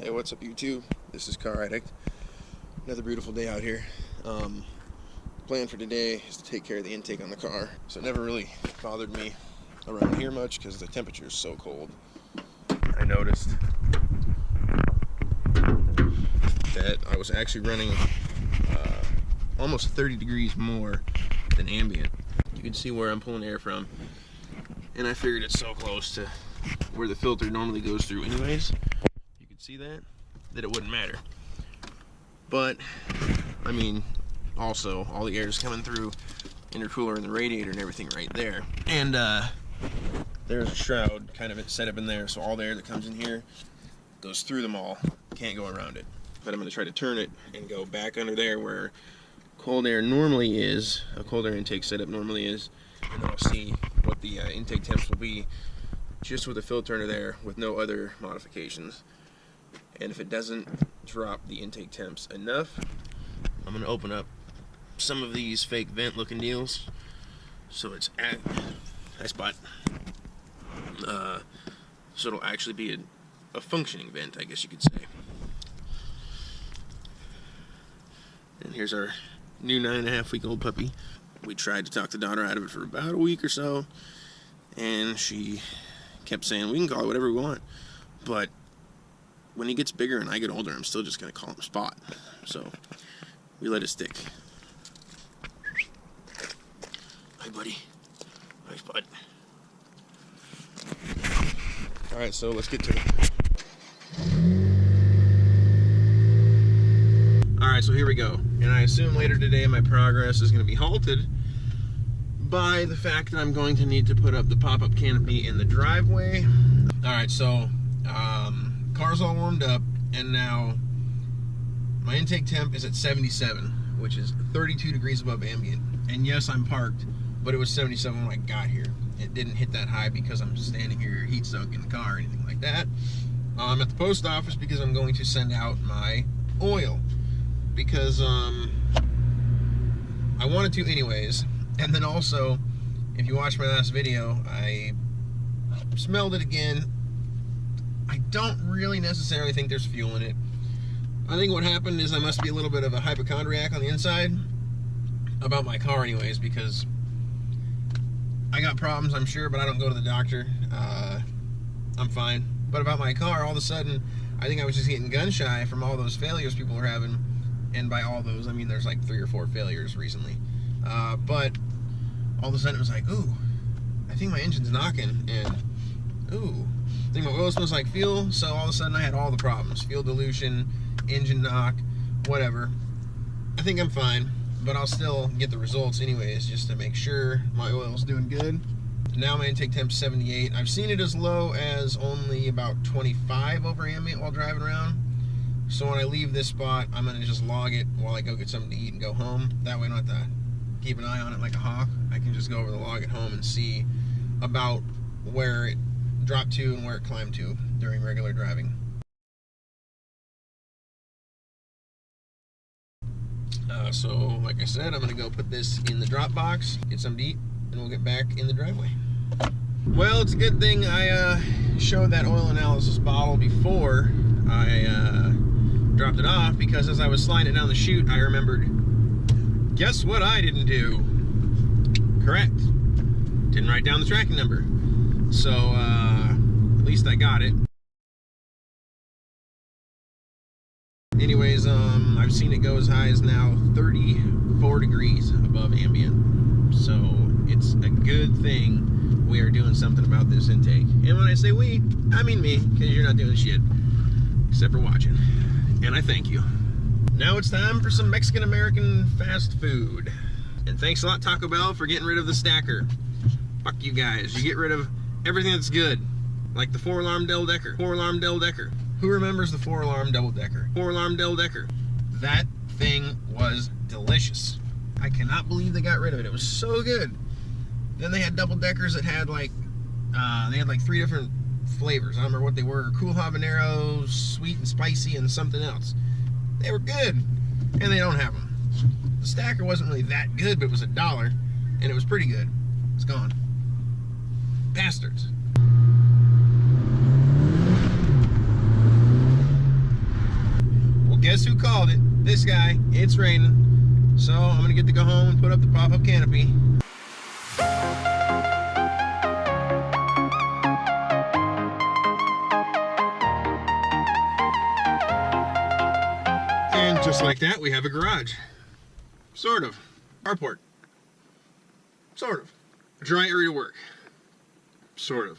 Hey, what's up YouTube? This is Car Addict. Another beautiful day out here. The plan for today is to take care of the intake on the car. So it never really bothered me around here much because the temperature is so cold. I noticed that I was actually running almost 30 degrees more than ambient. You can see where I'm pulling air from, and I figured it's so close to where the filter normally goes through anyways. See that it wouldn't matter. But I mean, also all the air is coming through intercooler and the radiator and everything right there, and there's a shroud kind of set up in there, so all the air that comes in here goes through them all, can't go around it. But I'm going to try to turn it and go back under there where cold air normally is, a cold air intake setup normally is, and then I'll see what the intake temps will be just with the filter under there with no other modifications. And if it doesn't drop the intake temps enough, I'm going to open up some of these fake vent looking deals. So it's at high spot. So it'll actually be a functioning vent, I guess you could say. And here's our new 9.5-week-old puppy. We tried to talk the daughter out of it for about a week or so, and she kept saying, we can call it whatever we want. But when he gets bigger and I get older, I'm still just going to call him Spot. So we let it stick. Hi, buddy. Hi, Spot. Alright, so let's get to it. Alright, so here we go. And I assume later today my progress is going to be halted by the fact that I'm going to need to put up the pop-up canopy in the driveway. Alright, so car's all warmed up, and now my intake temp is at 77, which is 32 degrees above ambient. And yes, I'm parked, but it was 77 when I got here. It didn't hit that high because I'm standing here heat soaked in the car or anything like that. I'm at the post office because I'm going to send out my oil, because I wanted to anyways. And then also, if you watched my last video, I smelled it again. I don't really necessarily think there's fuel in it. I think what happened is I must be a little bit of a hypochondriac on the inside about my car anyways, because I got problems, I'm sure, but I don't go to the doctor. I'm fine. But about my car, all of a sudden, I think I was just getting gun shy from all those failures people were having. And by all those, I mean there's like 3 or 4 failures recently. But all of a sudden it was like, ooh, I think my engine's knocking, and ooh, I think my oil smells like fuel. So all of a sudden I had all the problems: fuel dilution, engine knock, whatever. I think I'm fine, but I'll still get the results anyways, just to make sure my oil's doing good. Now my intake temp's 78. I've seen it as low as only about 25 over ambient while driving around. So when I leave this spot, I'm gonna just log it while I go get something to eat and go home. That way I don't have to keep an eye on it like a hawk. I can just go over the log at home and see about where it dropped to and where it climbed to during regular driving. So like I said, I'm gonna go put this in the drop box, get something to eat, and we'll get back in the driveway. Well, it's a good thing I showed that oil analysis bottle before I dropped it off, because as I was sliding it down the chute, I remembered, guess what I didn't do? Correct. Didn't write down the tracking number. So, at least I got it. Anyways, I've seen it go as high as now 34 degrees above ambient. So, it's a good thing we are doing something about this intake. And when I say we, I mean me, because you're not doing shit, except for watching. And I thank you. Now it's time for some Mexican-American fast food. And thanks a lot, Taco Bell, for getting rid of the stacker. Fuck you guys. You get rid of everything that's good. Like the 4-alarm double-decker. 4-alarm double-decker. Who remembers the 4-alarm double-decker? 4-alarm double-decker. That thing was delicious. I cannot believe they got rid of it. It was so good. Then they had double-deckers that had like, 3 different flavors. I don't remember what they were. Cool habanero, sweet and spicy, and something else. They were good. And they don't have them. The stacker wasn't really that good, but it was $1, and it was pretty good. It's gone. Bastards. guess who called it? This guy. It's raining. So I'm gonna get to go home and put up the pop-up canopy. And just like that, we have a garage. Sort of. Carport. Sort of. A dry area to work. Sort of.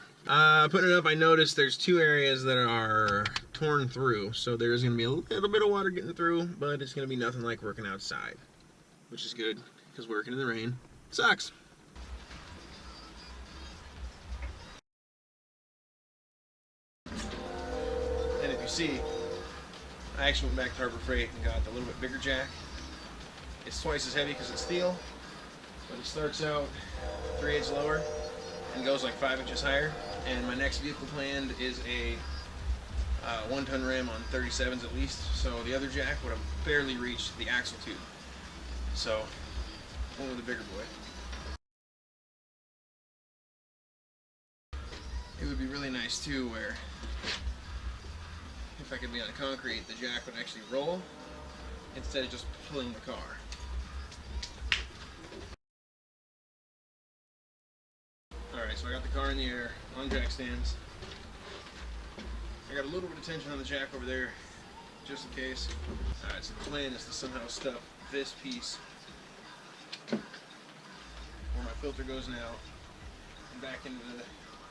Putting it up, I noticed there's two areas that are torn through, so there's going to be a little bit of water getting through, but it's going to be nothing like working outside, which is good, because working in the rain sucks. And if you see, I actually went back to Harbor Freight and got the little bit bigger jack. It's twice as heavy because it's steel, but it starts out 3/8 lower and goes like 5 inches higher. And my next vehicle planned is a 1-ton ram on 37s at least, so the other jack would have barely reached the axle tube. So, went with a bigger boy. It would be really nice too where if I could be on concrete, the jack would actually roll instead of just pulling the car. Alright, so I got the car in the air on jack stands. I got a little bit of tension on the jack over there, just in case. Alright, so the plan is to somehow stuff this piece where my filter goes now and back into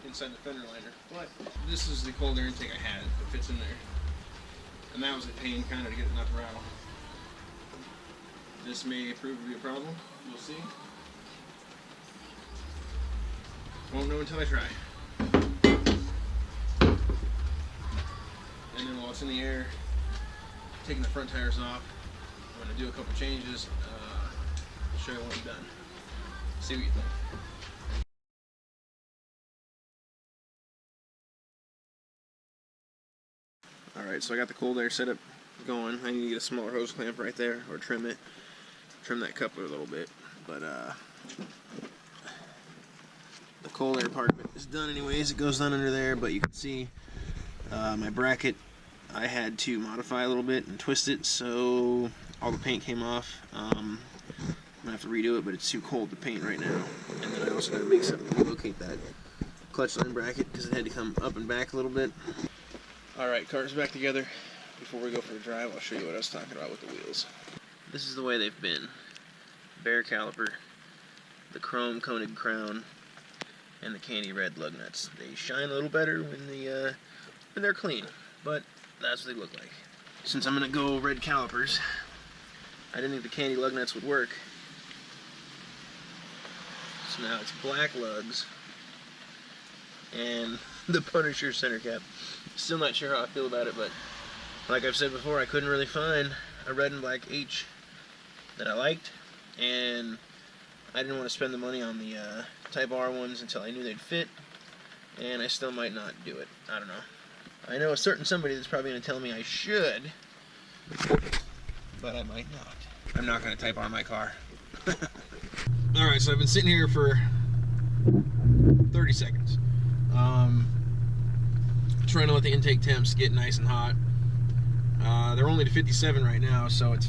inside the fender liner. But this is the cold air intake I had that fits in there. And that was a pain kind of to get it not to rattle. This may prove to be a problem. We'll see. Won't know until I try. And then while it's in the air, taking the front tires off, I'm going to do a couple changes. I'll show you when I'm done. See what you think. Alright, so I got the cold air setup going. I need to get a smaller hose clamp right there, or trim it. Trim that coupler a little bit. But the cold air part of it is done anyways. It goes down under there, but you can see my bracket I had to modify a little bit and twist it so all the paint came off. I'm gonna have to redo it, but it's too cold to paint right now. And then I also gotta make something to locate that clutch line bracket because it had to come up and back a little bit. Alright, car's back together. Before we go for the drive, I'll show you what I was talking about with the wheels. This is the way they've been. Bare caliper, the chrome coated crown, and the candy red lug nuts. They shine a little better when they're clean, but that's what they look like. Since I'm going to go red calipers, I didn't think the candy lug nuts would work. So now it's black lugs and the Punisher center cap. Still not sure how I feel about it, but like I've said before, I couldn't really find a red and black H that I liked, and I didn't want to spend the money on the Type R ones until I knew they'd fit, and I still might not do it. I don't know. I know a certain somebody that's probably going to tell me I should, but I might not. I'm not going to Type R my car. Alright, so I've been sitting here for 30 seconds. Trying to let the intake temps get nice and hot. They're only to 57 right now, so it's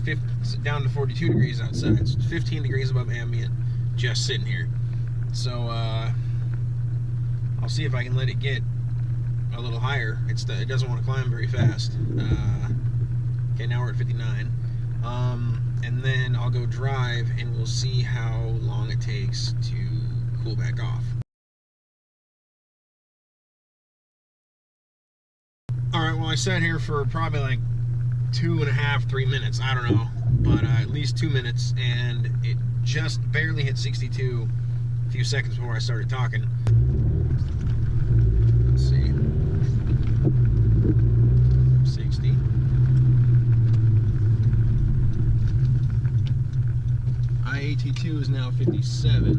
down to 42 degrees outside. It's 15 degrees above ambient, just sitting here. So I'll see if I can let it get a little higher. It doesn't want to climb very fast. Okay, now we're at 59. And then I'll go drive and we'll see how long it takes to cool back off. Alright, well I sat here for probably like 2.5, 3 minutes, I don't know, but at least 2 minutes, and it just barely hit 62 a few seconds before I started talking. Let's see. 60. IAT2 is now 57.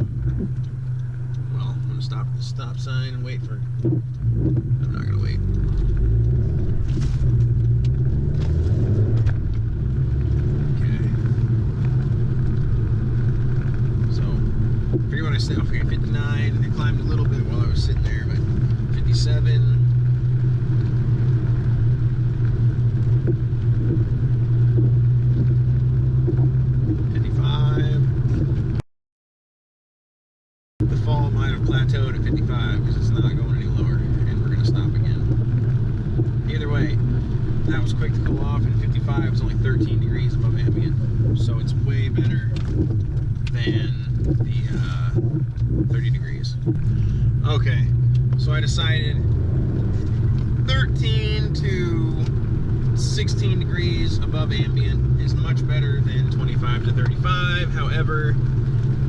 Well, I'm going to stop at the stop sign and wait for it. I'm not going to wait. Forget what I said. Okay, 59. It climbed a little bit while I was sitting there, but 57. that was quick to cool off, and 55 was only 13 degrees above ambient. So it's way better than the 30 degrees. Okay, so I decided 13 to 16 degrees above ambient is much better than 25 to 35. However,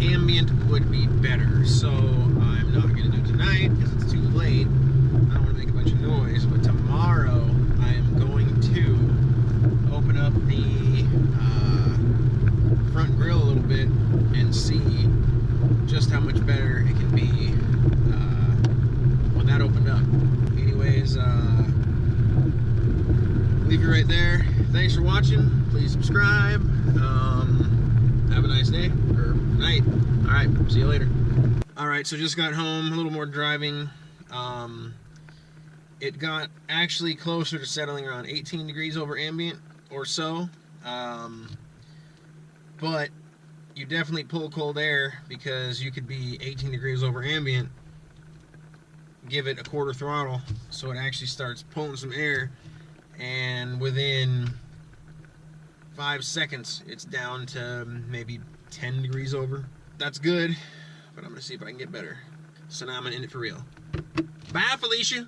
ambient would be better, so I'm not going to do it tonight because it's too late. I don't want to make a bunch of noise, but tomorrow I am going to open up the front grille a little bit and see just how much better it can be when that opened up. Anyways, leave it right there. Thanks for watching. Please subscribe. Have a nice day or night. All right, see you later. All right, so just got home, a little more driving. It got actually closer to settling around 18 degrees over ambient or so. But you definitely pull cold air because you could be 18 degrees over ambient, give it a quarter throttle so it actually starts pulling some air, and within 5 seconds it's down to maybe 10 degrees over. That's good, but I'm gonna see if I can get better. So now I'm gonna end it for real. Bye, Felicia.